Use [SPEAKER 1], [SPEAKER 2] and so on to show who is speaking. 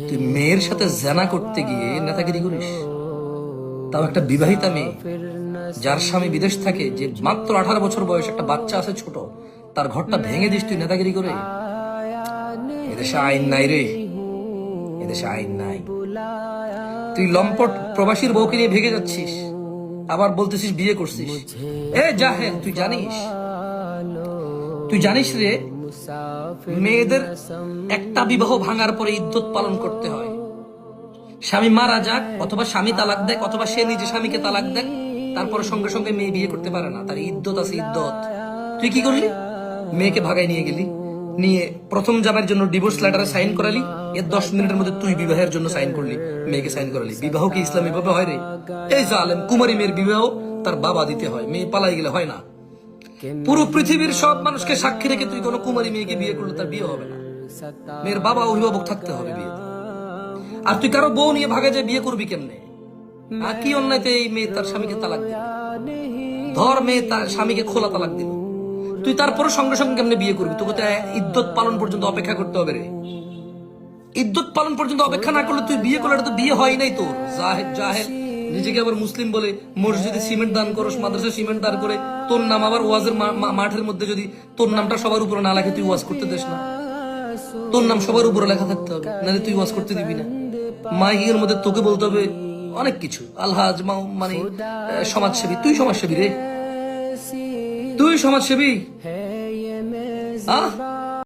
[SPEAKER 1] তুই মেয়ের সাথে জানা করতে গিয়ে নেতাগিরি করিস, তাও একটা বিবাহিতা মেয়ে যার স্বামী বিদেশ থাকে, যে মাত্র 18 বছর বয়স, একটা বাচ্চা আছে ছোট, তার ঘরটা ভেঙে দিস তুই নেতাগিরি করে। এদেশে আইন নাই রে, এদেশে আইন নাই। তুই লম্পট প্রবাসীর বউকে নিয়ে ভেগে যাচ্ছিস, আবার বলতেছিস বিয়ে করছিস। এ জাহেল, তুই জানিস রে, মেয়েদের একটা বিবাহ ভাঙার পরে ইদ্যত পালন করতে হয়। স্বামী মারা যাক, অথবা স্বামী তালাক দেখ, অথবা সে নিজে স্বামীকে তালাক দেখ, তারপরে সঙ্গে সঙ্গে মেয়ে বিয়ে করতে পারে না, তার ইদ্যত আছে, ইদ্যত। তুই কি করলি? মেয়েকে ভাগাই নিয়ে গেলি, নিয়ে প্রথম জামাইয়ের জন্য ডিভোর্স লেটারে সাইন করালি, এর 10 মিনিটের মধ্যে তুই বিবাহের জন্য সাইন করলি, মেয়েকে সাইন করালি। বিবাহ কি ইসলামী ভাবে হয় রে? এই জালেম, কুমারী মেয়ের বিবাহ তার বাবা দিতে হয়, মেয়ে পালাই গেলে হয় না। পুরো পৃথিবীর সব মানুষকে সাক্ষী রেখে তুই কোনো কুমারী মেয়েকে বিয়ে করলে তার বিয়ে হবে না, মেয়ের বাবা অভিভাবক থাকতে হবে বিয়ে। আর তুই কারো বউ নিয়ে ভাগে যে বিয়ে করবি কেমনে? আর কি অন্যায়তে এই মেয়ে তার স্বামীকে তালাক দিল? ধর মেয়ে তার স্বামীকে খোলা তালাক দিল, তুই তারপরে সঙ্গে সঙ্গে কেমনে বিয়ে করবি? তোকে তো ইদ্যত পালন পর্যন্ত অপেক্ষা করতে হবে রে। ইদ্যত পালন পর্যন্ত অপেক্ষা না করলে তুই বিয়ে করলে তো বিয়ে হয় নাই তোর। জাহেল, নিজেকে আবার মুসলিম বলে মসজিদে সিমেন্ট দান করস, মাদ্রাসায় সিমেন্ট দান করে তোর নাম আবার ওয়াজের মাঠের মধ্যে যদি তোর নামটা সবার উপরে না লেখে তুই ওয়াজ করতে দেস না। তোর নাম সবার উপরে লেখা থাকতে হবে, নাহলে তুই ওয়াজ করতে দিবি না। মাইকের মধ্যে তোকে বলতে হবে অনেক কিছু, আলহাজ মানে সমাজসেবী। তুই সমাজসেবী রে, তুই সমাজসেবী।